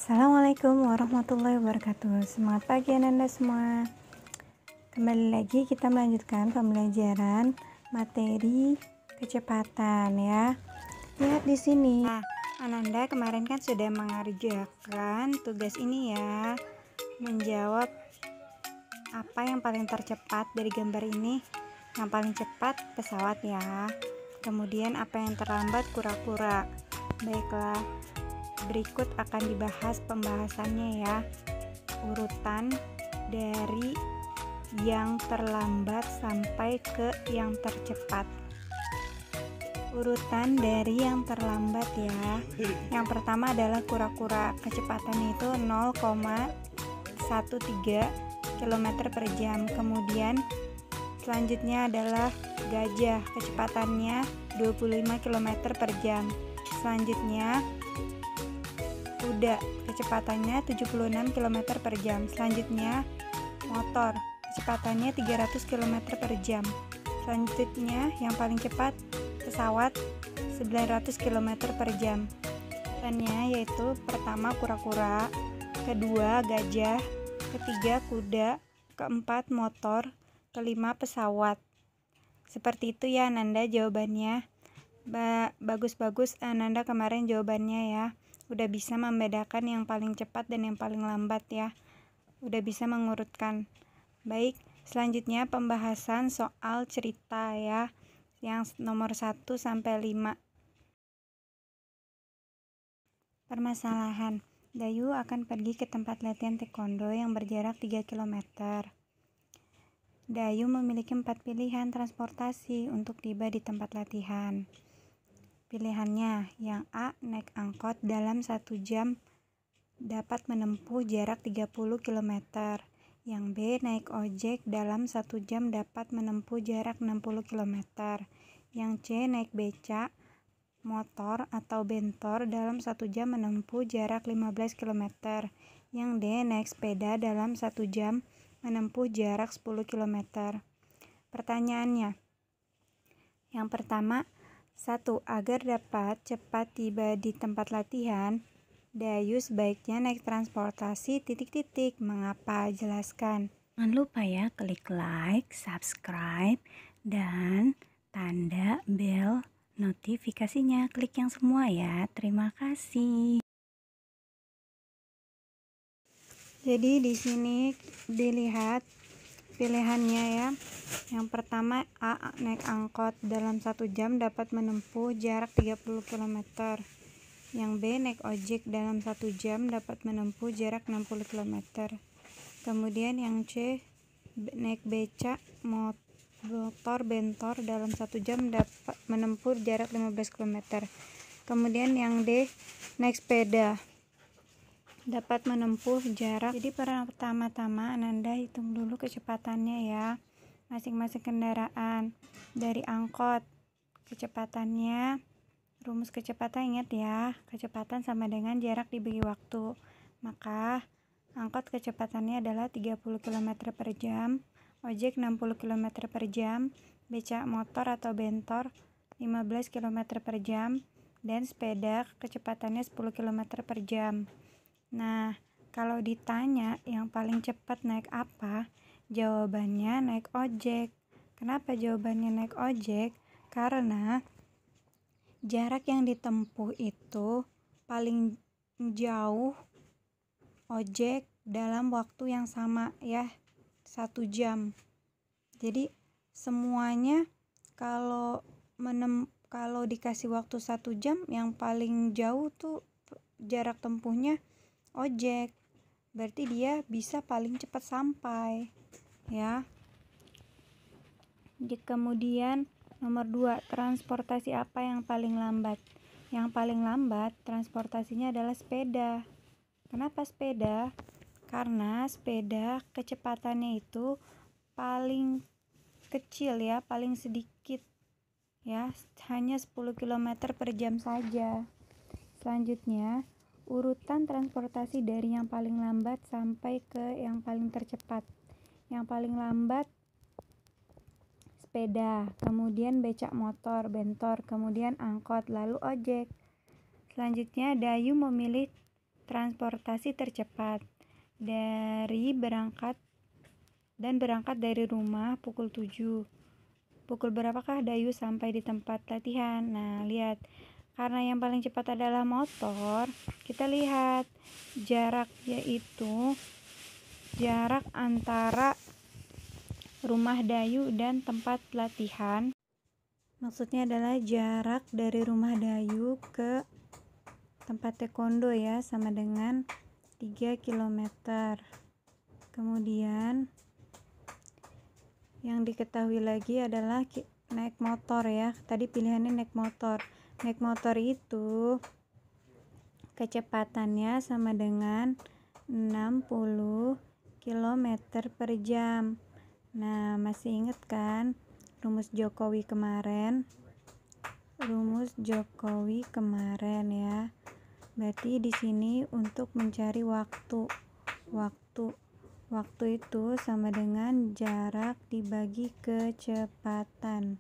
Assalamualaikum warahmatullahi wabarakatuh. Semangat pagi Ananda semua. Kembali lagi kita melanjutkan pembelajaran materi kecepatan ya. Lihat di sini. Nah, Ananda kemarin kan sudah mengerjakan tugas ini ya. Menjawab apa yang paling tercepat dari gambar ini. Yang paling cepat pesawat ya. Kemudian apa yang terlambat kura-kura. Baiklah, berikut akan dibahas pembahasannya ya. Urutan dari yang terlambat sampai ke yang tercepat. Urutan dari yang terlambat ya. Yang pertama adalah kura-kura. Kecepatannya itu 0,13 km per jam. Kemudian selanjutnya adalah gajah. Kecepatannya 25 km per jam. Selanjutnya kuda, kecepatannya 76 km per jam. Selanjutnya motor, kecepatannya 300 km per jam. Selanjutnya yang paling cepat pesawat 900 km per jam. Urutannya yaitu pertama kura-kura, kedua gajah, ketiga kuda, keempat motor, kelima pesawat. Seperti itu ya Ananda jawabannya. Bagus-bagus Ananda kemarin jawabannya ya. Udah bisa membedakan yang paling cepat dan yang paling lambat ya. Udah bisa mengurutkan. Baik, selanjutnya pembahasan soal cerita ya. Yang nomor 1 sampai 5. Permasalahan. Dayu akan pergi ke tempat latihan taekwondo yang berjarak 3 km. Dayu memiliki 4 pilihan transportasi untuk tiba di tempat latihan. Pilihannya, yang A, naik angkot dalam 1 jam dapat menempuh jarak 30 km. Yang B, naik ojek dalam 1 jam dapat menempuh jarak 60 km. Yang C, naik becak, motor atau bentor dalam 1 jam menempuh jarak 15 km. Yang D, naik sepeda dalam 1 jam menempuh jarak 10 km. Pertanyaannya, yang pertama, 1. Agar dapat cepat tiba di tempat latihan, Dayu sebaiknya naik transportasi ... Mengapa? Jelaskan. Jangan lupa ya klik like, subscribe, dan tanda bel notifikasinya. Klik yang semua ya. Terima kasih. Jadi di sini dilihat pilihannya ya. Yang pertama A, naik angkot dalam 1 jam dapat menempuh jarak 30 km. Yang B, naik ojek dalam 1 jam dapat menempuh jarak 60 km. Kemudian yang C, naik becak, motor, bentor dalam 1 jam dapat menempuh jarak 15 km. Kemudian yang D, naik sepeda dapat menempuh jarak. Jadi pertama-tama Ananda hitung dulu kecepatannya ya. Masing-masing kendaraan. Dari angkot, kecepatannya, rumus kecepatan ingat ya, kecepatan sama dengan jarak dibagi waktu. Maka angkot kecepatannya adalah 30 km per jam, ojek 60 km per jam, becak motor atau bentor 15 km per jam, dan sepeda kecepatannya 10 km per jam. Nah, kalau ditanya yang paling cepat naik apa? Jawabannya naik ojek. Kenapa jawabannya naik ojek? Karena jarak yang ditempuh itu paling jauh ojek dalam waktu yang sama ya, 1 jam. Jadi semuanya kalau dikasih waktu 1 jam, yang paling jauh tuh jarak tempuhnya ojek. Berarti dia bisa paling cepat sampai ya. Kemudian nomor 2, transportasi apa yang paling lambat? Yang paling lambat transportasinya adalah sepeda. Kenapa sepeda? Karena sepeda kecepatannya itu paling kecil ya, paling sedikit ya, hanya 10 km per jam saja. Selanjutnya, urutan transportasi dari yang paling lambat sampai ke yang paling tercepat. Yang paling lambat sepeda, kemudian becak motor, bentor, kemudian angkot, lalu ojek. Selanjutnya Dayu memilih transportasi tercepat berangkat dari rumah pukul 7. Pukul berapakah Dayu sampai di tempat latihan? Nah, lihat. Karena yang paling cepat adalah motor, kita lihat jarak, yaitu jarak antara rumah Dayu dan tempat latihan. Maksudnya adalah jarak dari rumah Dayu ke tempat taekwondo ya, sama dengan 3 km. Kemudian yang diketahui lagi adalah naik motor ya. Tadi pilihannya naik motor. Naik motor itu kecepatannya sama dengan 60 km per jam. Nah, masih ingat kan rumus Jokowi kemarin? Rumus Jokowi kemarin ya. Berarti di sini untuk mencari waktu itu sama dengan jarak dibagi kecepatan.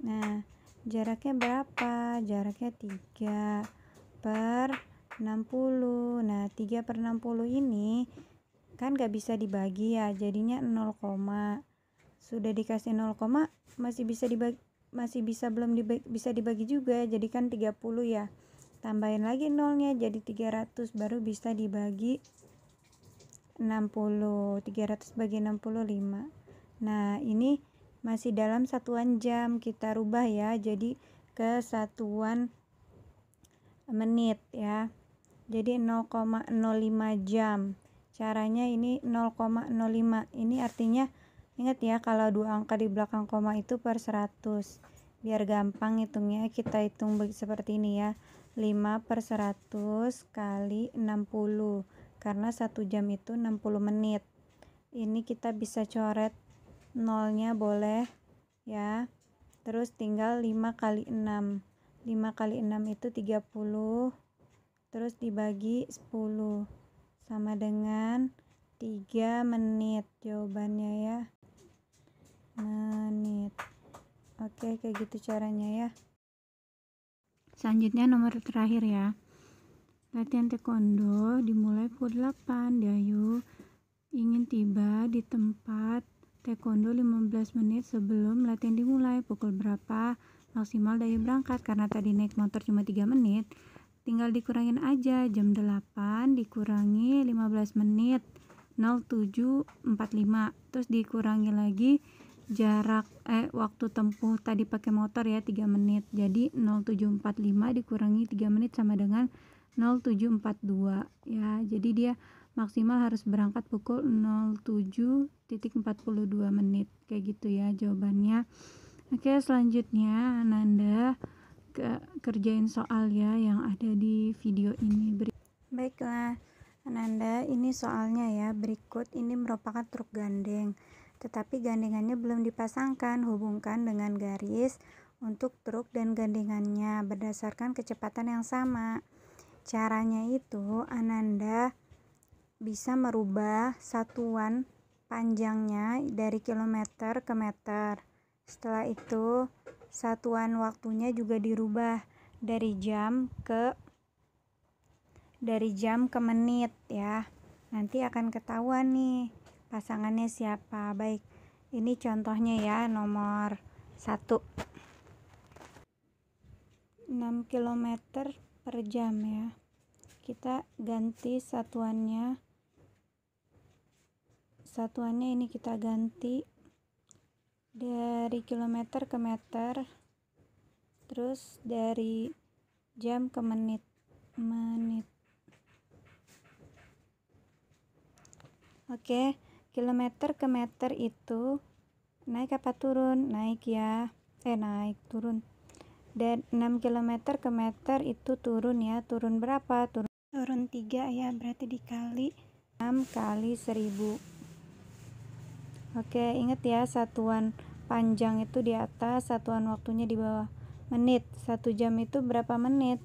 Nah, jaraknya berapa? Jaraknya 3 per 60. Nah, 3 per 60 ini kan gak bisa dibagi ya, jadinya 0, sudah dikasih 0, masih bisa dibagi juga, jadi kan 30 ya. Tambahin lagi nolnya jadi 300, baru bisa dibagi 60. 300 bagi 65. Nah, ini masih dalam satuan jam, kita rubah ya jadi ke satuan menit ya. Jadi 0,05 jam. Caranya ini 0,05. Ini artinya ingat ya, kalau dua angka di belakang koma itu per 100. Biar gampang hitungnya, kita hitung seperti ini ya. 5 per 100 kali 60, karena 1 jam itu 60 menit. Ini kita bisa coret nolnya boleh ya. Terus tinggal 5 kali 6. 5 kali 6 itu 30. Terus dibagi 10 sama dengan 3 menit jawabannya ya. Menit. Oke, kayak gitu caranya ya. Selanjutnya nomor terakhir ya. Latihan taekwondo dimulai pukul 8. Dayu ingin tiba di tempat taekwondo 15 menit sebelum latihan dimulai. Pukul berapa maksimal Dayu berangkat? Karena tadi naik motor cuma 3 menit, tinggal dikurangin aja. Jam 8 dikurangi 15 menit, 0745. Terus dikurangi lagi jarak waktu tempuh tadi pakai motor ya 3 menit. Jadi 0745 dikurangi 3 menit sama dengan 0742 ya. Jadi dia maksimal harus berangkat pukul 07.42 menit. Kayak gitu ya jawabannya. Oke, selanjutnya Ananda kerjain soal ya yang ada di video ini. Baiklah Ananda, ini soalnya ya. Berikut ini merupakan truk gandeng, tetapi gandengannya belum dipasangkan. Hubungkan dengan garis untuk truk dan gandengannya berdasarkan kecepatan yang sama. Caranya itu Ananda bisa merubah satuan panjangnya dari kilometer ke meter. Setelah itu satuan waktunya juga dirubah dari jam ke menit ya. Nanti akan ketahuan nih pasangannya siapa. Baik, ini contohnya ya, nomor 1. 6 km per jam ya. Kita ganti satuannya ini kita ganti dari kilometer ke meter, terus dari jam ke menit. Oke, kilometer ke meter itu naik apa turun? Naik ya. Naik, turun. Dan 6 km ke meter itu turun ya. Turun berapa? Turun 3 ya, berarti dikali 6 kali 1000. Oke, ingat ya, satuan panjang itu di atas, satuan waktunya di bawah. Menit. 1 jam itu berapa menit?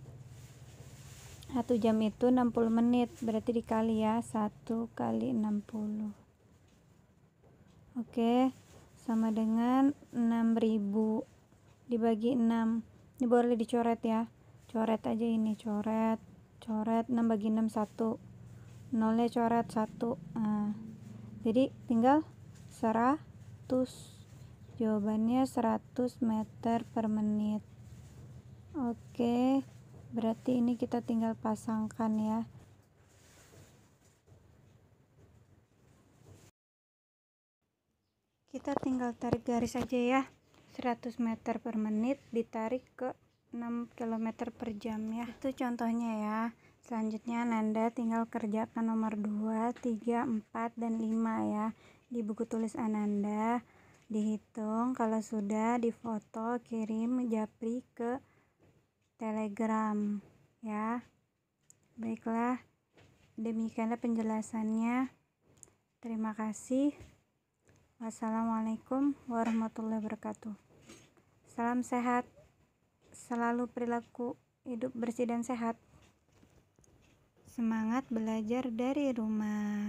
1 jam itu 60 menit, berarti dikali ya, 1 kali 60. Oke, sama dengan 6000 dibagi 6. Ini boleh dicoret ya, coret aja ini, coret coret 6 bagi 6 1, nolnya coret 1. Nah, jadi tinggal 100, jawabannya 100 meter per menit. Oke, berarti ini kita tinggal pasangkan ya. Kita tinggal tarik garis aja ya. 100 meter per menit ditarik ke 6 km per jam ya. Itu contohnya ya. Selanjutnya Ananda tinggal kerjakan nomor 2, 3, 4, dan 5 ya. Di buku tulis Ananda dihitung, kalau sudah difoto kirim Japri ke Telegram ya. Baiklah, demikianlah penjelasannya. Terima kasih. Wassalamualaikum warahmatullahi wabarakatuh. Salam sehat, selalu perilaku hidup bersih dan sehat. Semangat belajar dari rumah.